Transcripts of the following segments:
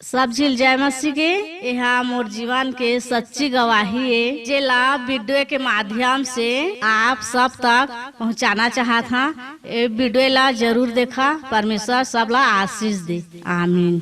सब झील जय मसीह के यहाँ मोर जीवन के सच्ची गवाही है जेला वीडियो के माध्यम से आप सब तक पहुँचाना चाहत हा। ये वीडियो ला जरूर देखा। परमेश्वर सब ला आशीष दे। आमीन।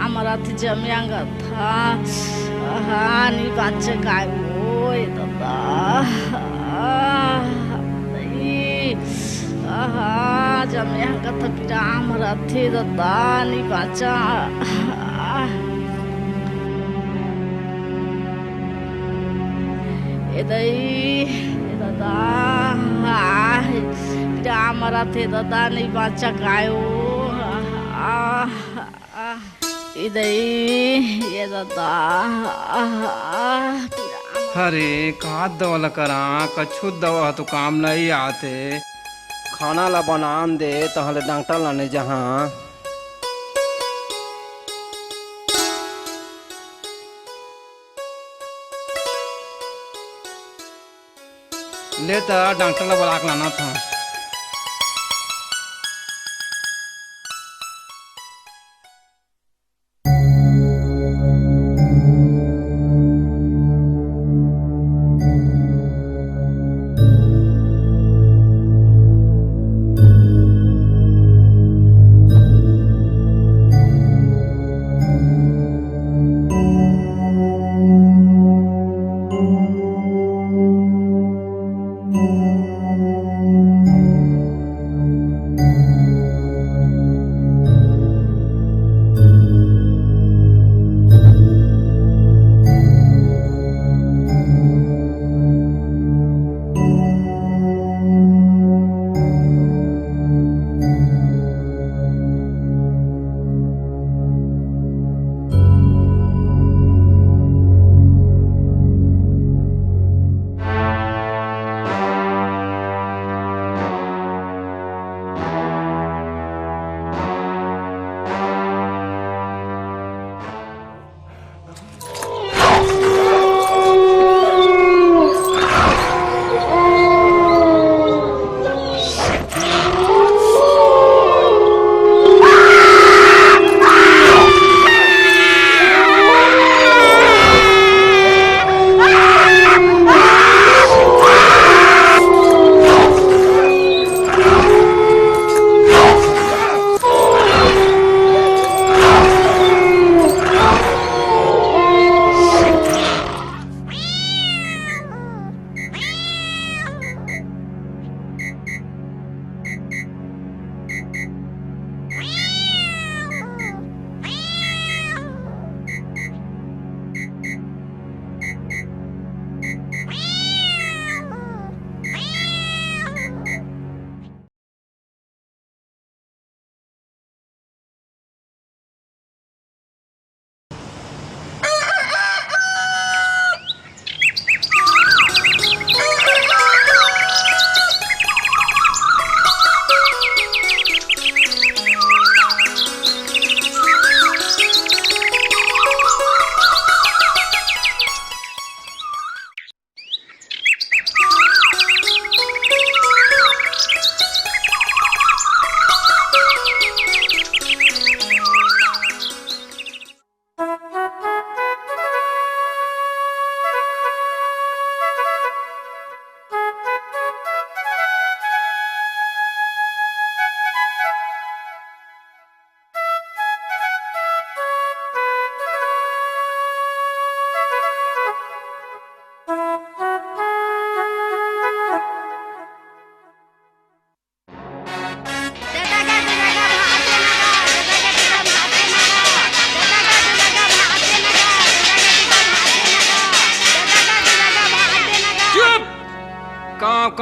Amarati jamyanga tha ni bache kai oi dada jamyanga tha pira amarati dada ni bacha edai dada pira amarati dada ni bacha kai अरे कहाँ दवा करा कछु दवा तो काम नहीं आते। खाना ला बनान दे तहले डॉक्टर लाने जहाँ लेता डॉक्टर ला बुला के लाना था।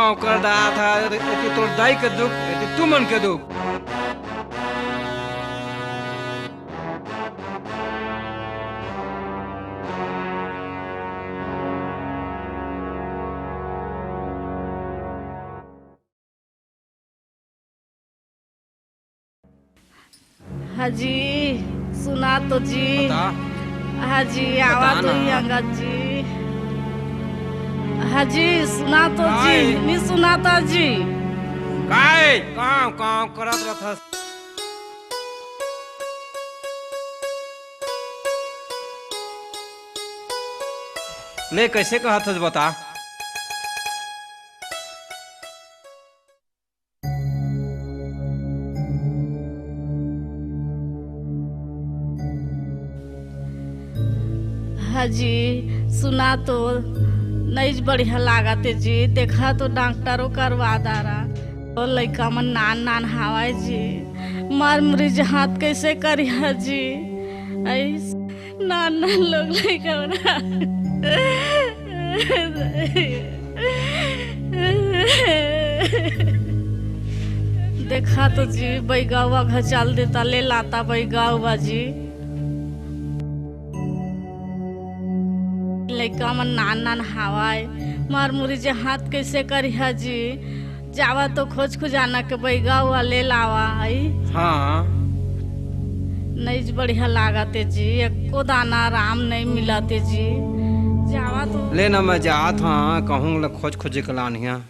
काँव कर रहा था एती तोर दाई के दुख एती तू मन के दुख। हाजी सुना तो जी। बता हाजी आवाज ना। नहीं अंगद जी। हाजी सुना तो काय? जी नहीं सुनाता जी। काय काँव काँव करत रहथस। ले कैसे कहथस बता। हाजी सुना तो नहीं बढ़िया लागते जी। देखा तो डॉक्टरों करवा दारा और लड़का मन नान नान हवाए जी। मार मरीज हाथ कैसे करी हाजी। ऐस नान नान लोग लड़का बना देखा तो जी बैगावा घचाल देता ले लाता बैगावा जी। लड़का मन नान नान हवाए मार मुरी जे हाथ कैसे करिया जी। जावा तो खोज खुजाना के बैगा हुआ ले लावा है। हाँ नहीं बढ़िया लागते जी। एको दाना आराम नहीं मिलाते जी। जावा तो ले ना मैं जात हाँ कहूँ ल खोज खोजे कलानिया।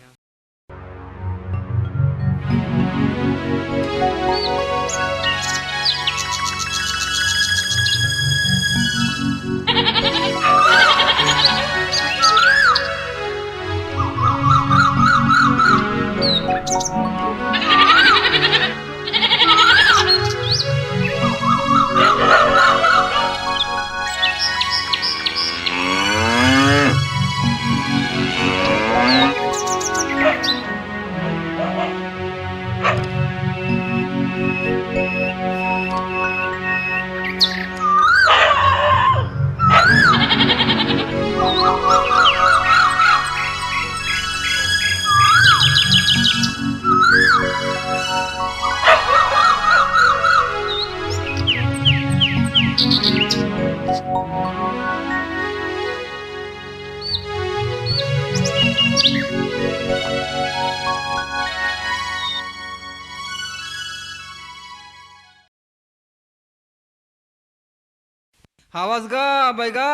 हवस गा बैगा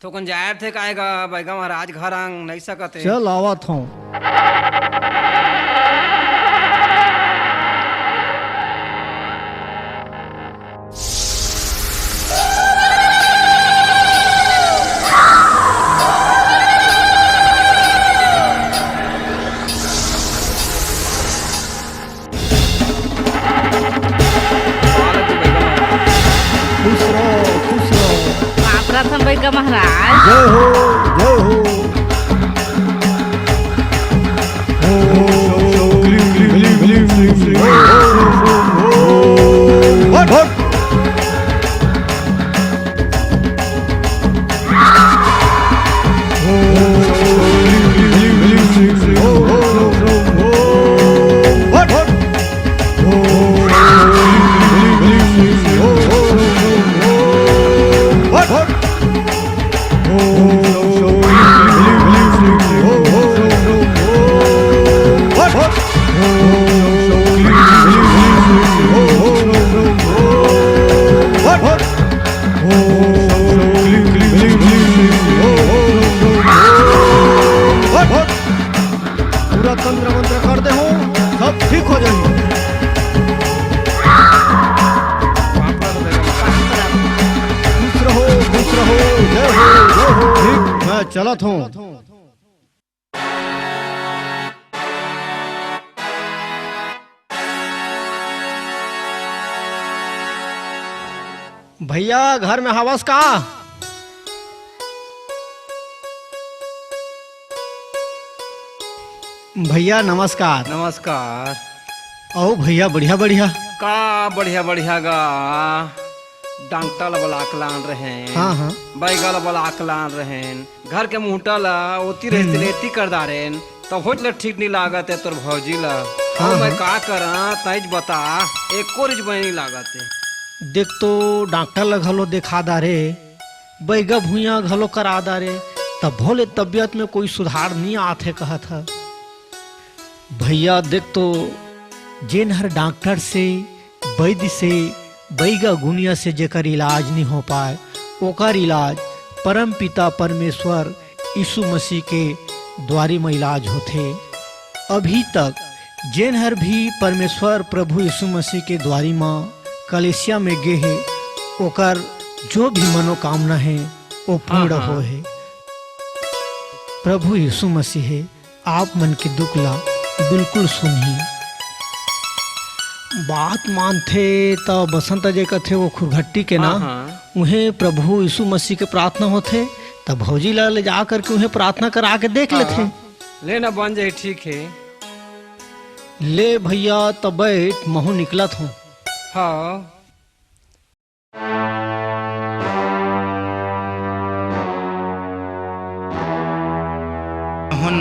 तो कौन जायर थे काएगा बैगा महाराज घर आंग नहीं सकते। चल आवत हूँ। खुश रहो खुश रहो। प्रथम बैगा महाराज जय हो जय हो। ओम क्लीं क्लीं क्लीं क्लीं क्लीं हट हट। पूरा तंत्र मंत्र करते हो सब ठीक हो जाएगी। खुश रहो जय हो ठीक मैं चलत हूँ। भैया घर में हवस का। भैया नमस्कार। नमस्कार। ओ भैया बढ़िया बढ़िया। का बढ़िया बढ़िया गा डंटल बलाक लान रहे हाँ हाँ बैगल बलाक लान रहे घर के मुहटल ओती रहते लेती कर दारेन तो हो ले ठीक नहीं लागत है तोर भौजी ला। हाँ, मैं हाँ। का करा तैज बता, एको रिज नहीं लागत है। देख तो डॉक्टर ला घलो देखा दारे, बैगा भूया घलो करा दारे, तब भोले तबियत में कोई सुधार नहीं आते कहत है। भैया देख तो जेन हर डॉक्टर से वैद्य से बैगा गुनिया से जेकर इलाज नहीं हो पाए, ओकर इलाज परम पिता परमेश्वर यीशु मसीह के द्वारे में इलाज होते। अभी तक जेन हर भी परमेश्वर प्रभु यीशु मसीह के द्वारी में कलेसिया में गे है, ओकर जो भी मनोकामना है वो पूर्ण हाँ, हाँ। हो है। प्रभु यीशु मसीह है, आप मन के दुख ला बिल्कुल सुनी। बात मानथे तो बसंत जे कथे वो खुरघट्टी के ना, हाँ। उन्हें प्रभु यीशु मसीह के प्रार्थना होते, तब भौजी ला ले जा करके उन्हें प्रार्थना करा के देख लेते। लेना बन जाए ठीक है। ले भैया तब बैठ महू निकलत हूँ। हाँ।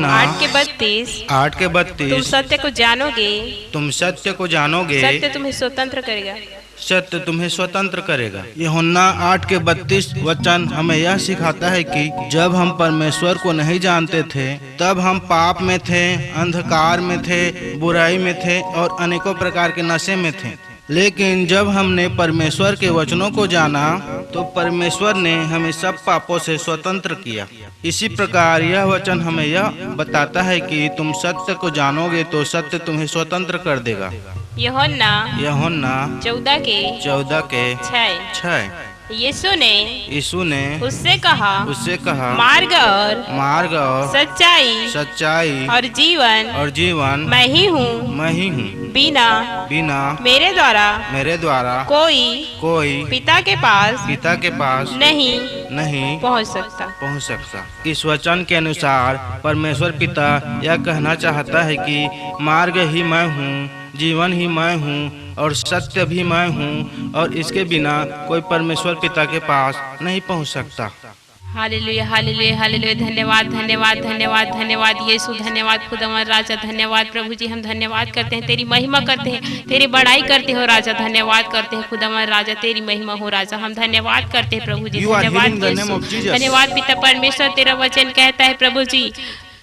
8:32 8:32 तुम सत्य को जानोगे, तुम सत्य को जानोगे, सत्य तुम्हें स्वतंत्र करेगा। सत्य तुम्हें स्वतंत्र करेगा। यूहन्ना 8:32 वचन हमें यह सिखाता है कि जब हम परमेश्वर को नहीं जानते थे तब हम पाप में थे, अंधकार में थे, बुराई में थे और अनेकों प्रकार के नशे में थे। लेकिन जब हमने परमेश्वर के वचनों को जाना तो परमेश्वर ने हमें सब पापों से स्वतंत्र किया। इसी प्रकार यह वचन हमें यह बताता है कि तुम सत्य को जानोगे तो सत्य तुम्हें स्वतंत्र कर देगा। यूहन्ना 14 के 6 यीशु ने उससे कहा मार्ग और सच्चाई और जीवन मैं ही हूँ। बिना मेरे द्वारा कोई पिता के पास नहीं पहुँच सकता। इस वचन के अनुसार परमेश्वर पिता यह कहना चाहता है कि मार्ग ही मैं हूँ, जीवन ही मैं हूँ और सत्य भी मैं हूँ और इसके बिना कोई परमेश्वर पिता के पास नहीं पहुँच सकता। Hallelujah hallelujah hallelujah. धन्यवाद धन्यवाद धन्यवाद धन्यवाद यीशु, धन्यवाद खुदावन राजा, धन्यवाद प्रभु जी। हम धन्यवाद करते हैं, तेरी महिमा करते हैं, तेरी बड़ाई करते हो राजा। धन्यवाद करते हैं खुदावन राजा, तेरी महिमा हो राजा। हम धन्यवाद करते हैं प्रभु जी। धन्यवाद यीशु, धन्यवाद पिता परमेश्वर। तेरा वचन कहता है प्रभु जी,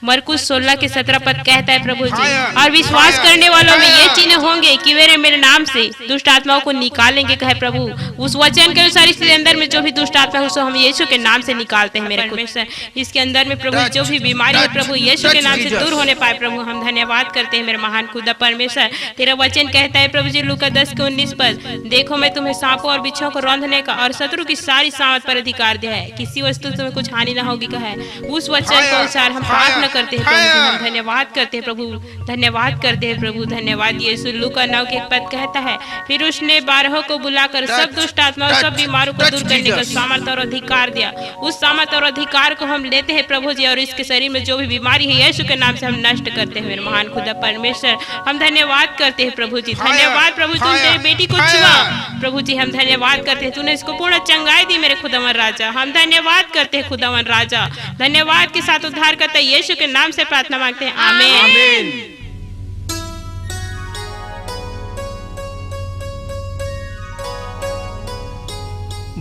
मरकुस 16:17 पद कहता है प्रभु जी, और विश्वास करने वालों में ये चिन्ह होंगे कि वे मेरे नाम से दुष्ट आत्माओं को निकालेंगे, कहे प्रभु। उस वचन के अनुसार इसके अंदर में जो भी दुष्ट आत्मा है उसको हम यीशु के नाम से निकालते हैं मेरे परमेश्वर। इसके अंदर में प्रभु जो भी बीमारी है प्रभु यीशु के नाम से दूर होने पाए प्रभु। हम धन्यवाद करते हैं मेरे महान खुदा परमेश्वर। तेरा वचन कहता है प्रभु जी लूका 10:19 पद, देखो मैं तुम्हें सांपों और बिच्छों को रौंदने का और शत्रु की सारी सामत पर अधिकार दिया है, किसी वस्तु तुम्हें कुछ हानि न होगी, कहा है। उस वचन के अनुसार हम प्रार्थना करते हैं प्रभु जी। हम धन्यवाद करते हैं प्रभु, धन्यवाद करते हैं प्रभु, धन्यवाद यीशु। लूका 9 पद कहता है, फिर उसने 12 को बुलाकर सब दुष्ट आत्माओं सब बीमारों को दूर करने का सामर्थ और अधिकार दिया। उस सामर्थ और अधिकार को हम लेते हैं प्रभु जी और इसके शरीर में जो भी बीमारी है यीशु के नाम से हम नष्ट करते हैं मेरे महान खुदा परमेश्वर। हम धन्यवाद करते हैं प्रभु जी। धन्यवाद प्रभु, तूने तेरी बेटी को छुआ प्रभु जी। हम धन्यवाद करते हैं, तूने इसको पूर्ण चंगाई दी मेरे खुदावन राजा। हम धन्यवाद करते हैं खुदावन राजा। धन्यवाद के साथ उद्धार करता यीशु के नाम से प्रार्थना मांगते हैं, आमीन।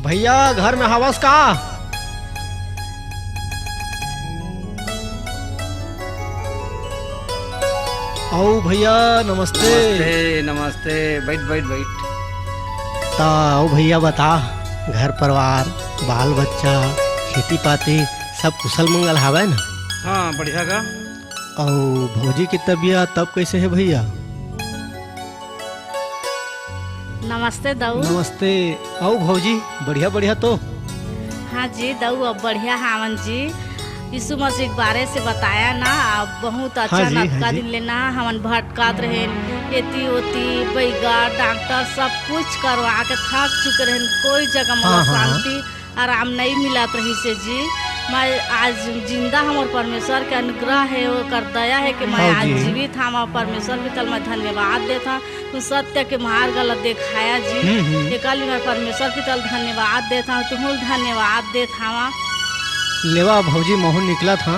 भैया घर में हवस का? आओ भैया नमस्ते। नमस्ते। बैठ बैठ बैठ। ता आओ भैया बता, घर परिवार बाल बच्चा खेती पाती सब कुशल मंगल हवे ना? हाँ बढ़िया का। और भौजी की तबीयत तब कैसे है भैया? नमस्ते दऊ। नमस्ते। आओ भौजी बढ़िया बढ़िया तो? हाँ जी दऊ, अब बढ़िया हावन जी। यीशु मसीह के बारे से बताया ना, अब बहुत अच्छा। हाँ जी, नतका हाँ जी। दिन लेना हमन भटकात रहे, एती ओती बैगा डॉक्टर सब कुछ करवा के थक चुके रहे, कोई जगह में हाँ, हाँ। शांति आराम नहीं मिलत रही से जी। मैं आज जिंदा हमारे परमेश्वर के अनुग्रह है, वो कर दया है कि मैं हाँ आज जी। जीवित हूँ। परमेश्वर के तल मैं धन्यवाद देता। तू सत्य के मार्ग गलत दिखाया जी, एकल मैं परमेश्वर के तल धन्यवाद देता हूँ। तुम धन्यवाद देता हूँ। लेवा भौजी मोहन निकला था।